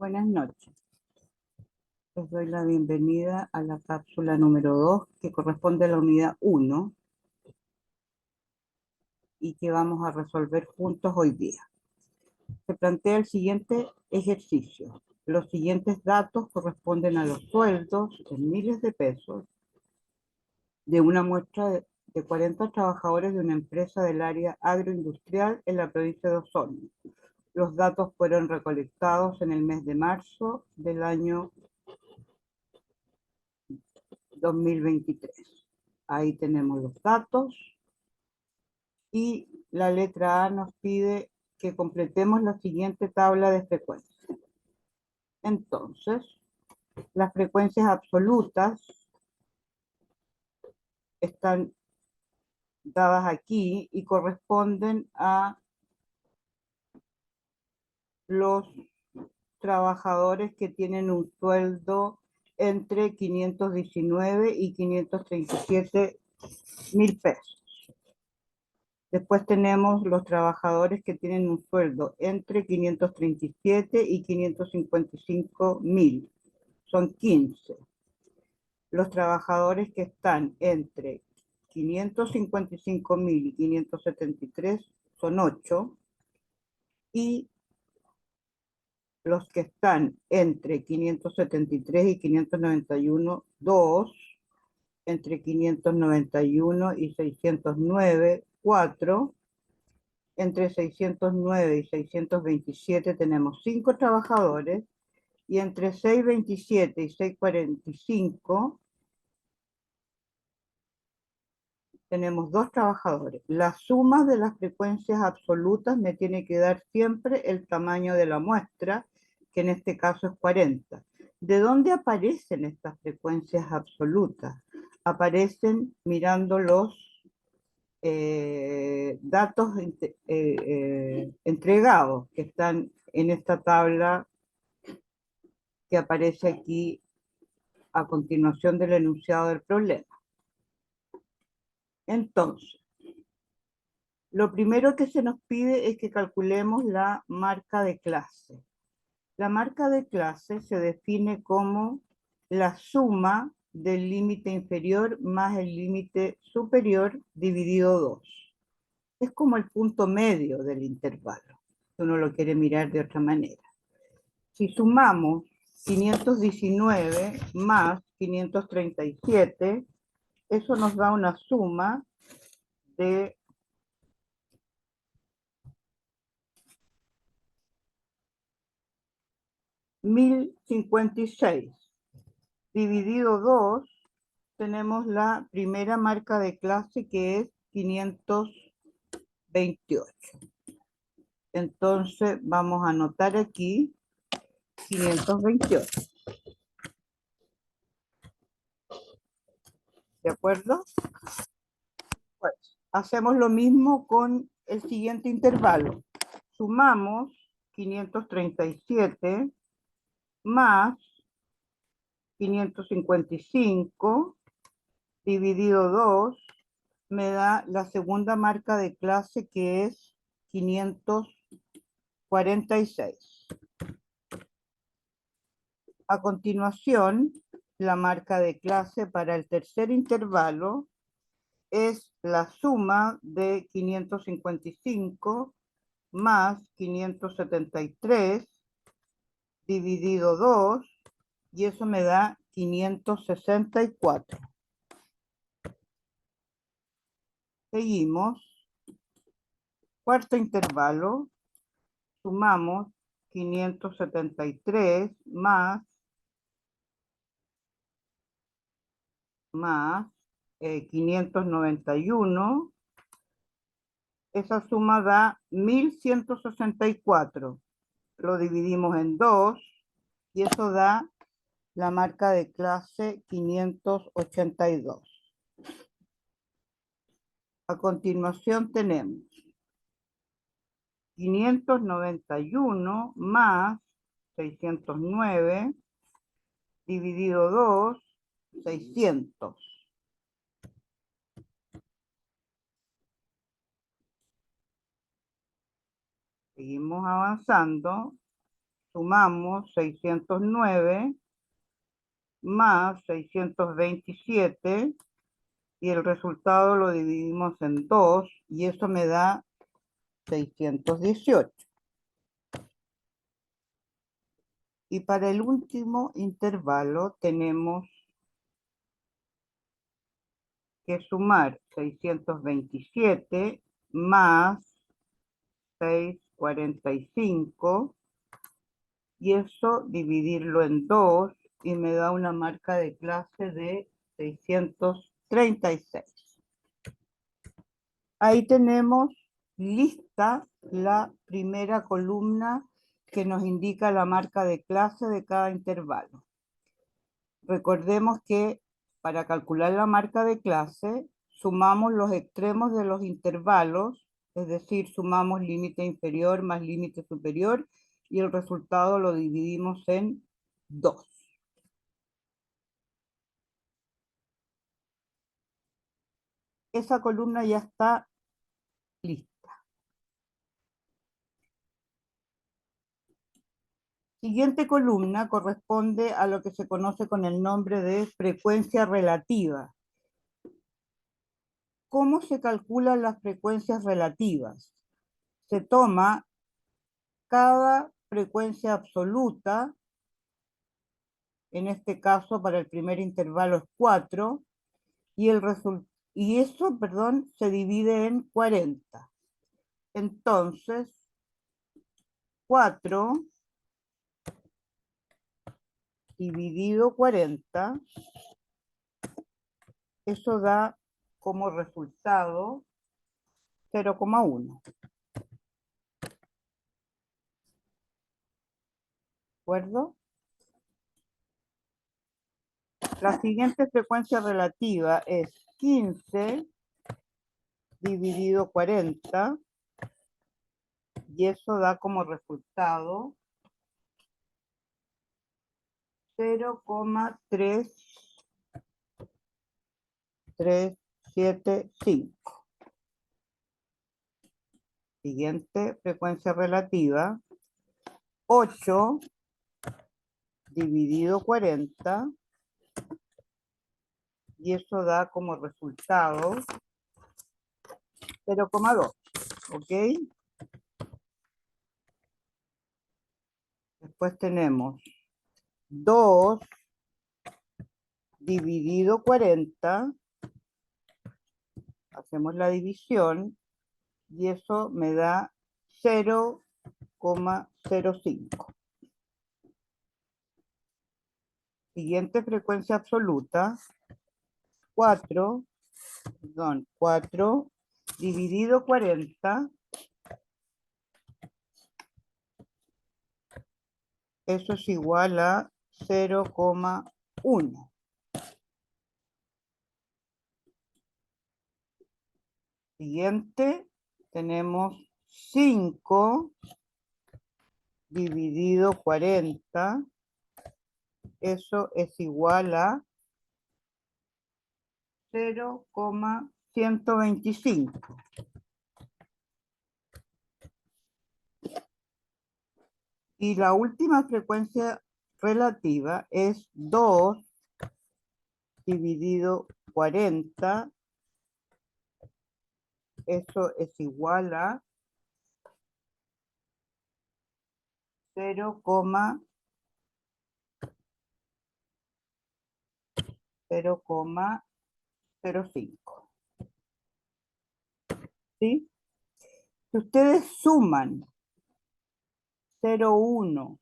Buenas noches. Les doy la bienvenida a la cápsula número 2, que corresponde a la unidad 1 y que vamos a resolver juntos hoy día. Se plantea el siguiente ejercicio. Los siguientes datos corresponden a los sueldos en miles de pesos de una muestra de 40 trabajadores de una empresa del área agroindustrial en la provincia de Osorno. Los datos fueron recolectados en el mes de marzo del año 2023. Ahí tenemos los datos y la letra A nos pide que completemos la siguiente tabla de frecuencias. Entonces, las frecuencias absolutas están dadas aquí y corresponden a los trabajadores que tienen un sueldo entre 519 y 537 mil pesos. Después tenemos los trabajadores que tienen un sueldo entre 537 y 555 mil. Son 15. Los trabajadores que están entre 555 mil y 573 son 8. Y los que están entre 573 y 591, 2. Entre 591 y 609, 4. Entre 609 y 627 tenemos 5 trabajadores, y entre 627 y 645 tenemos 2 trabajadores. La suma de las frecuencias absolutas me tiene que dar siempre el tamaño de la muestra, que en este caso es 40. ¿De dónde aparecen estas frecuencias absolutas? Aparecen mirando los datos entregados que están en esta tabla que aparece aquí a continuación del enunciado del problema. Entonces, lo primero que se nos pide es que calculemos la marca de clase. La marca de clase se define como la suma del límite inferior más el límite superior dividido 2. Es como el punto medio del intervalo, si uno lo quiere mirar de otra manera. Si sumamos 519 más 537, eso nos da una suma de 1056. Dividido 2, tenemos la primera marca de clase, que es 528. Entonces vamos a anotar aquí 528. ¿De acuerdo? Pues hacemos lo mismo con el siguiente intervalo. Sumamos 537 más 555 dividido 2, me da la segunda marca de clase, que es 546. A continuación, la marca de clase para el tercer intervalo es la suma de 555 más 573 dividido 2, y eso me da 564. Seguimos. Cuarto intervalo, sumamos 573 más 591. Esa suma da 1164. Lo dividimos en 2 y eso da la marca de clase 582. A continuación tenemos 591 más 609 dividido 2, 600. Seguimos avanzando. sumamos 609 más 627 y el resultado lo dividimos en 2 y eso me da 618. Y para el último intervalo tenemos que sumar 627 más 645 y eso dividirlo en 2 y me da una marca de clase de 636. Ahí tenemos lista la primera columna que nos indica la marca de clase de cada intervalo. Recordemos que para calcular la marca de clase, sumamos los extremos de los intervalos, es decir, sumamos límite inferior más límite superior, y el resultado lo dividimos en 2. Esa columna ya está lista. Siguiente columna corresponde a lo que se conoce con el nombre de frecuencia relativa. ¿Cómo se calculan las frecuencias relativas? Se toma cada frecuencia absoluta, en este caso para el primer intervalo es 4, y eso, se divide en 40. Entonces, 4 dividido 40, eso da como resultado 0,1. ¿De acuerdo? La siguiente frecuencia relativa es 15 dividido 40 y eso da como resultado 0,3375. Siguiente frecuencia relativa, 8 dividido 40 y eso da como resultado 0,2. ¿Ok? Después tenemos 2 dividido 40, hacemos la división y eso me da 0,05. Siguiente frecuencia absoluta, 4 dividido 40, eso es igual a 0,1. Siguiente, tenemos 5 dividido 40, eso es igual a 0,125. Y la última frecuencia relativa es 2 dividido 40, eso es igual a 0,05. ¿Sí? Si ustedes suman 0,1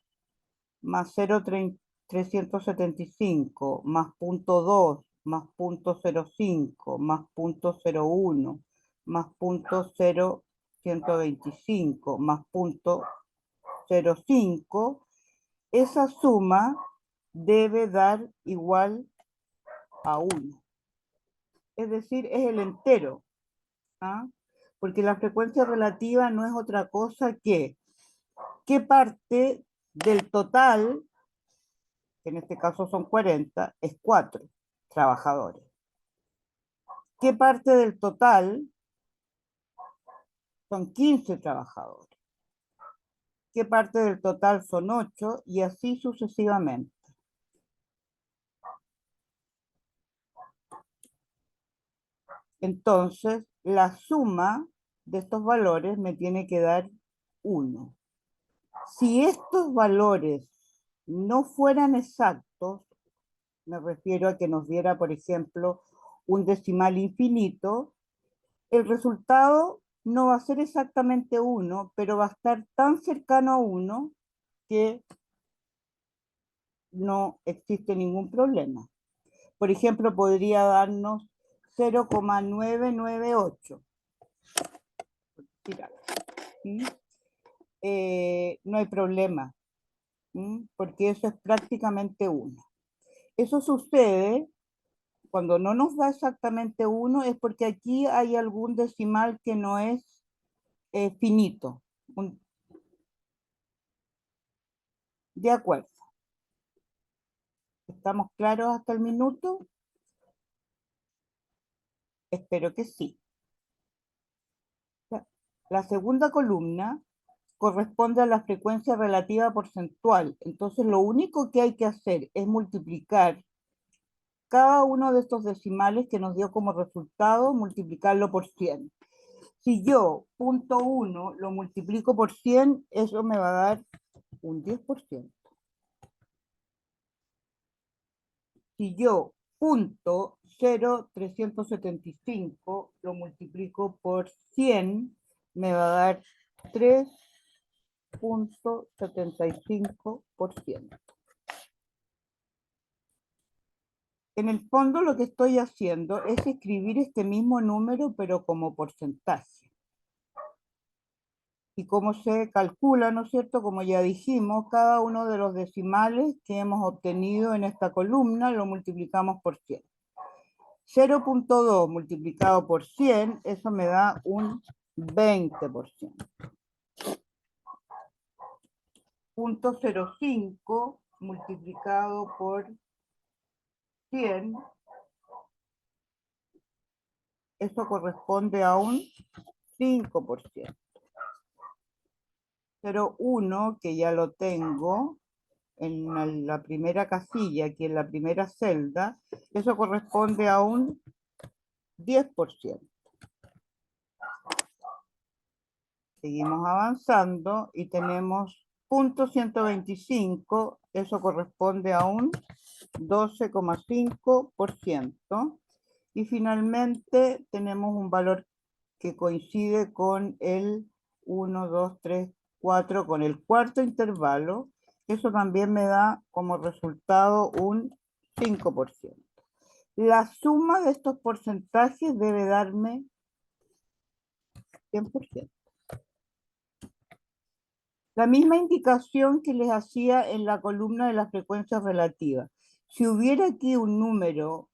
más 0,375 más 0,2 más 0,05 más 0,01 más 0,125 más 0,05, esa suma debe dar igual a 1. Es decir, es el entero. ¿Ah? Porque la frecuencia relativa no es otra cosa que qué parte del total, que en este caso son 40, es 4 trabajadores. ¿Qué parte del total son 15 trabajadores? qué parte del total son 8 y así sucesivamente. Entonces, la suma de estos valores me tiene que dar 1. Si estos valores no fueran exactos, me refiero a que nos diera, por ejemplo, un decimal infinito, el resultado no va a ser exactamente 1, pero va a estar tan cercano a 1 que no existe ningún problema. Por ejemplo, podría darnos 0,998. ¿Sí? No hay problema, ¿sí? Porque eso es prácticamente 1. Eso sucede cuando no nos da exactamente 1, es porque aquí hay algún decimal que no es finito. De acuerdo. ¿Estamos claros hasta el minuto? Espero que sí. La segunda columna corresponde a la frecuencia relativa porcentual. Entonces, lo único que hay que hacer es multiplicar cada uno de estos decimales que nos dio como resultado, multiplicarlo por 100. Si yo 0.1 lo multiplico por 100, eso me va a dar un 10%. Si yo 0.0375 lo multiplico por 100, me va a dar 3.75%. En el fondo lo que estoy haciendo es escribir este mismo número, pero como porcentaje. Y cómo se calcula, ¿no es cierto? Como ya dijimos, cada uno de los decimales que hemos obtenido en esta columna lo multiplicamos por 100. 0.2 multiplicado por 100, eso me da un 20%. 0.05 multiplicado por 100, eso corresponde a un 5%. 0.1, que ya lo tengo en la primera casilla, aquí en la primera celda, eso corresponde a un 10%. Seguimos avanzando y tenemos 0.125, eso corresponde a un 12,5%. Y finalmente tenemos un valor que coincide con el 1, 2, 3, 4, con el cuarto intervalo. Eso también me da como resultado un 5%. La suma de estos porcentajes debe darme 100%. La misma indicación que les hacía en la columna de las frecuencias relativas. Si hubiera aquí un número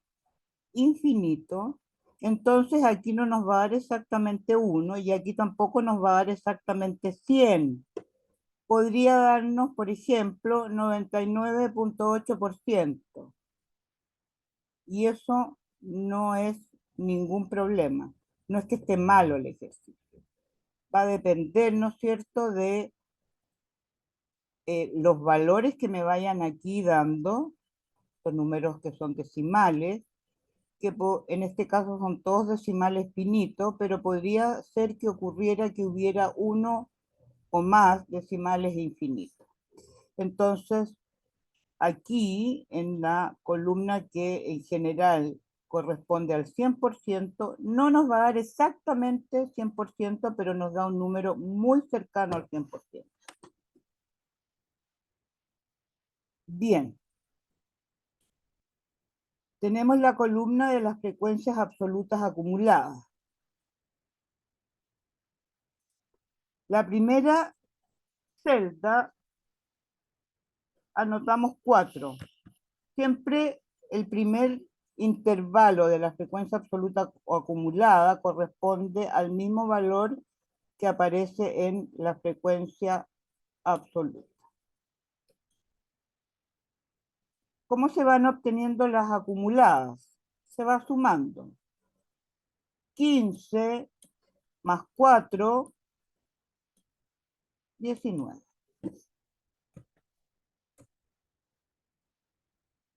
infinito, entonces aquí no nos va a dar exactamente 1 y aquí tampoco nos va a dar exactamente 100. Podría darnos, por ejemplo, 99,8%. Y eso no es ningún problema. No es que esté malo el ejercicio. Va a depender, ¿no es cierto?, de los valores que me vayan aquí dando, los números que son decimales, que en este caso son todos decimales finitos, pero podría ser que ocurriera que hubiera uno o más decimales infinitos. Entonces, aquí en la columna que en general corresponde al 100%, no nos va a dar exactamente 100%, pero nos da un número muy cercano al 100%. Bien. Tenemos la columna de las frecuencias absolutas acumuladas. La primera celda anotamos 4. Siempre el primer intervalo de la frecuencia absoluta o acumulada corresponde al mismo valor que aparece en la frecuencia absoluta. ¿Cómo se van obteniendo las acumuladas? Se va sumando. 15 más 4, 19.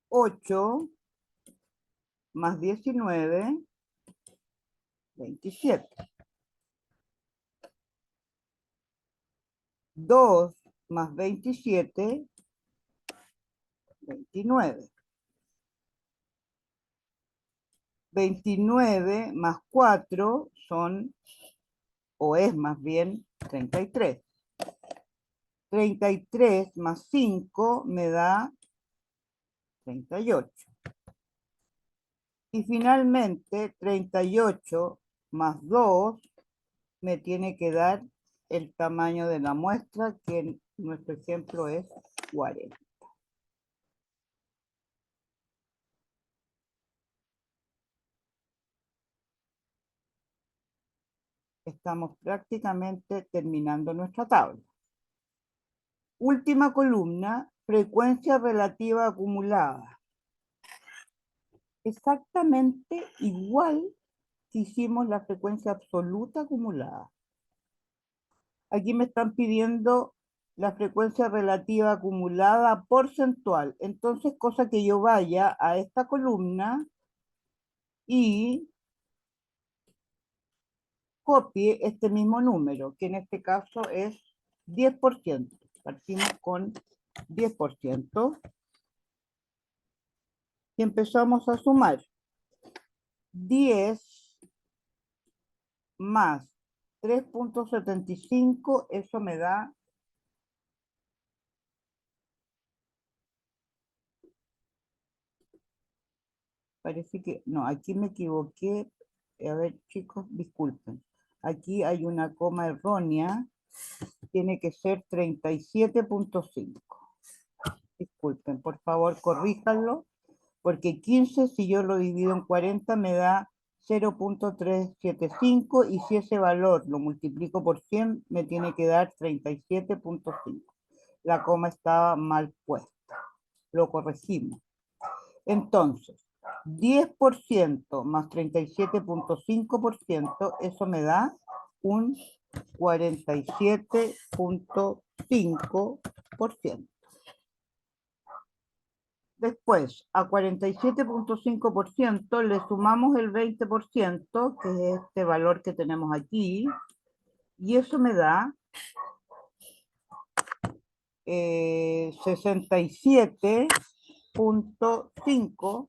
8 más 19, 27. 2 más 27, 29. 29 más 4 son, o es más bien, 33. 33 más 5 me da 38. Y finalmente, 38 más 2 me tiene que dar el tamaño de la muestra, que en nuestro ejemplo es 40. Estamos prácticamente terminando nuestra tabla. Última columna, frecuencia relativa acumulada. Exactamente igual que hicimos la frecuencia absoluta acumulada. Aquí me están pidiendo la frecuencia relativa acumulada porcentual. Entonces, cosa que yo vaya a esta columna y copie este mismo número, que en este caso es 10%. Partimos con 10% y empezamos a sumar. 10 más 3.75, eso me da, parece que, no, aquí me equivoqué. A ver, chicos, disculpen. Aquí hay una coma errónea, tiene que ser 37.5. Disculpen, por favor, corríjanlo, porque 15, si yo lo divido en 40, me da 0.375, y si ese valor lo multiplico por 100, me tiene que dar 37.5. La coma estaba mal puesta, lo corregimos. Entonces, 10% más 37.5%, eso me da un 47.5%. Después, a 47.5% le sumamos el 20%, que es este valor que tenemos aquí, y eso me da 67.5%.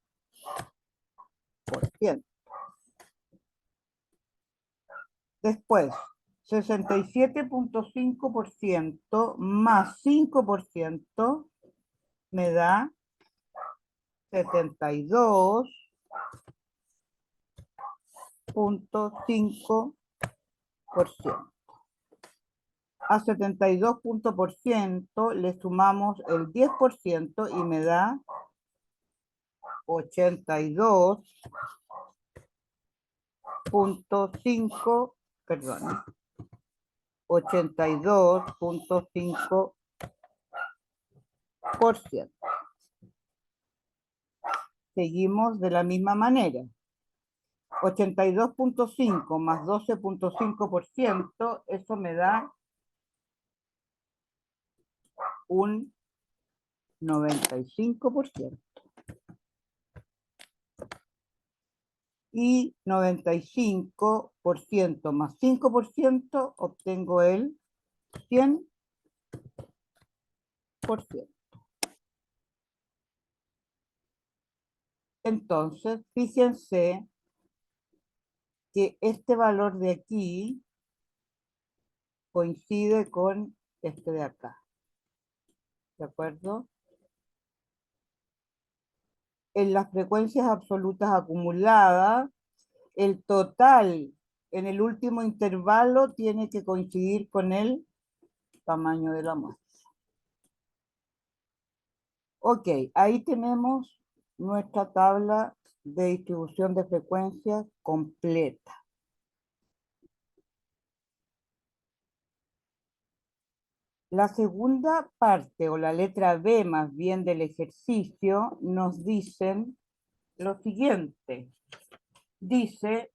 Después, 67.5% más 5% me da 72.5%. A 72% le sumamos el 10% y me da 82.5, perdón, 82.5%. Seguimos de la misma manera. 82.5 más 12.5%, eso me da un 95%. Y 95% más 5%, obtengo el 100%. Entonces, fíjense que este valor de aquí coincide con este de acá. ¿De acuerdo? En las frecuencias absolutas acumuladas, el total en el último intervalo tiene que coincidir con el tamaño de la muestra. Ok, ahí tenemos nuestra tabla de distribución de frecuencias completa. La segunda parte, o la letra B más bien del ejercicio, nos dicen lo siguiente. Dice,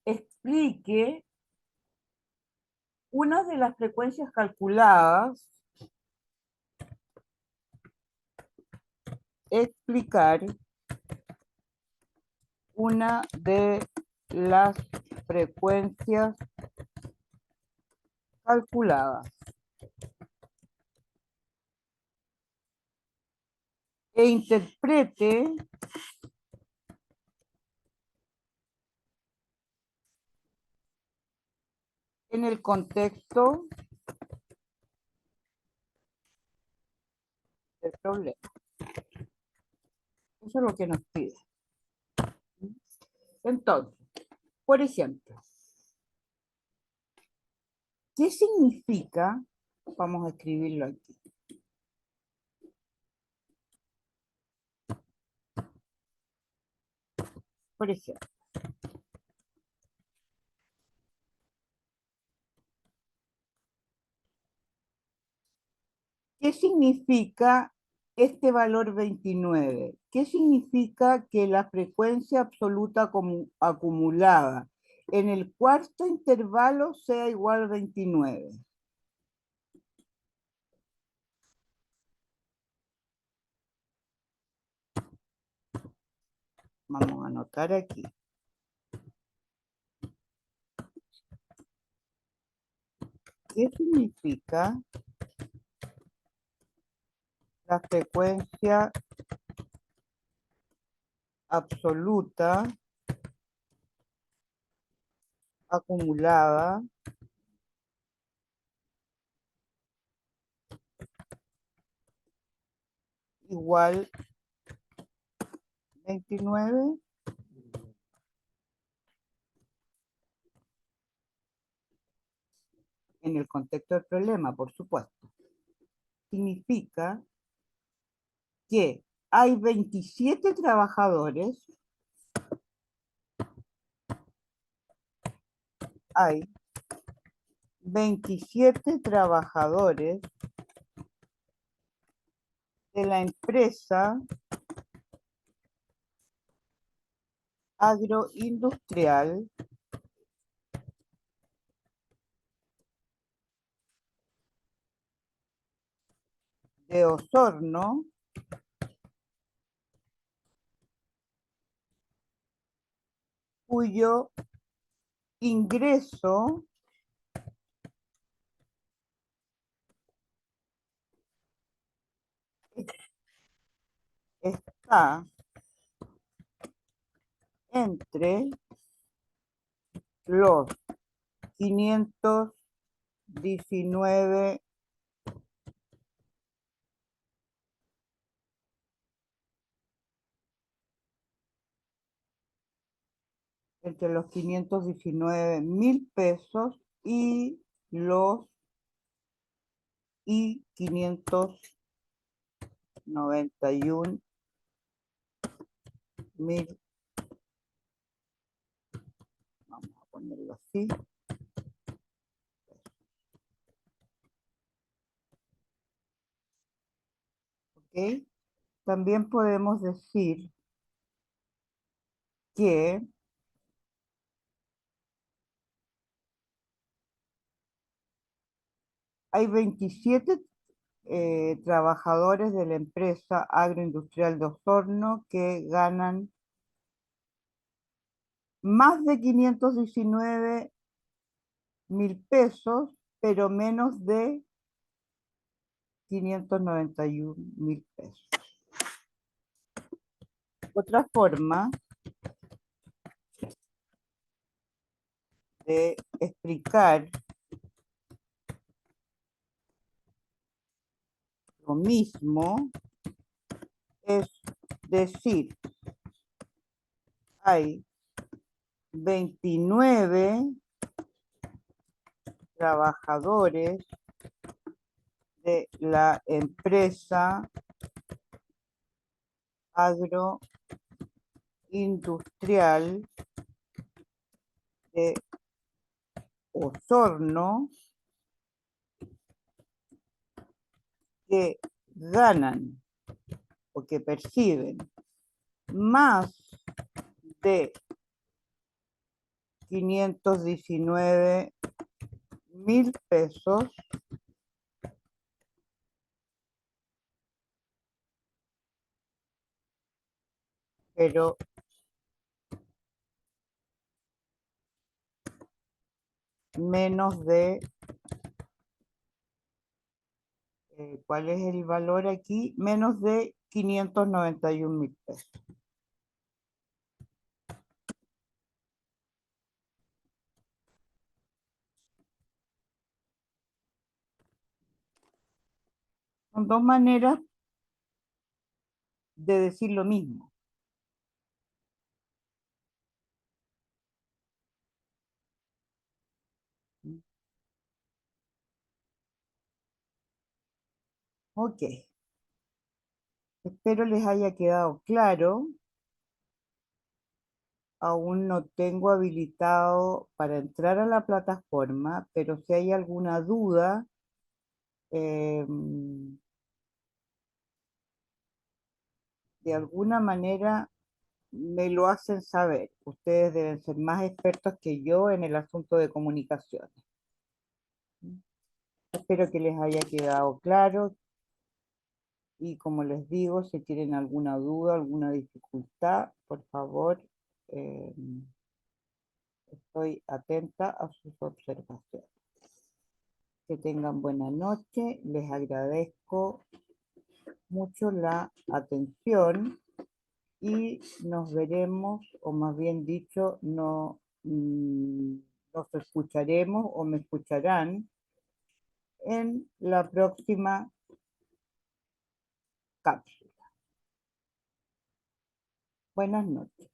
explique una de las frecuencias calculadas explicar una de las frecuencias calculadas e interprete en el contexto del problema. Eso es lo que nos pide. Entonces, por ejemplo, ¿qué significa? Vamos a escribirlo aquí. Por ejemplo, ¿qué significa este valor 29? ¿Qué significa que la frecuencia absoluta acumulada en el cuarto intervalo sea igual a 29? Vamos a anotar aquí. ¿Qué significa la frecuencia absoluta acumulada igual 29? En el contexto del problema, por supuesto. Significa que hay 27 trabajadores, hay 27 trabajadores de la empresa agroindustrial de Osorno cuyo ingreso está entre los 519 entre los 519.000 pesos y los 591.000, vamos a ponerlo así, ¿ok? También podemos decir que hay 27 trabajadores de la empresa agroindustrial de Osorno que ganan más de 519.000 pesos, pero menos de 591.000 pesos. Otra forma de explicar lo mismo es decir, hay 29 trabajadores de la empresa agroindustrial de Osorno que ganan o que perciben más de 519.000 pesos pero menos de, ¿cuál es el valor aquí? Menos de 591.000 pesos. Son dos maneras de decir lo mismo. Ok, espero les haya quedado claro. Aún no tengo habilitado para entrar a la plataforma, pero si hay alguna duda, de alguna manera me lo hacen saber. Ustedes deben ser más expertos que yo en el asunto de comunicaciones. Espero que les haya quedado claro y como les digo, si tienen alguna duda, alguna dificultad, por favor, eh, estoy atenta a sus observaciones. Que tengan buena noche, les agradezco mucho la atención y nos veremos, o más bien dicho, no, nos escucharemos o me escucharán en la próxima cápsula. Buenas noches.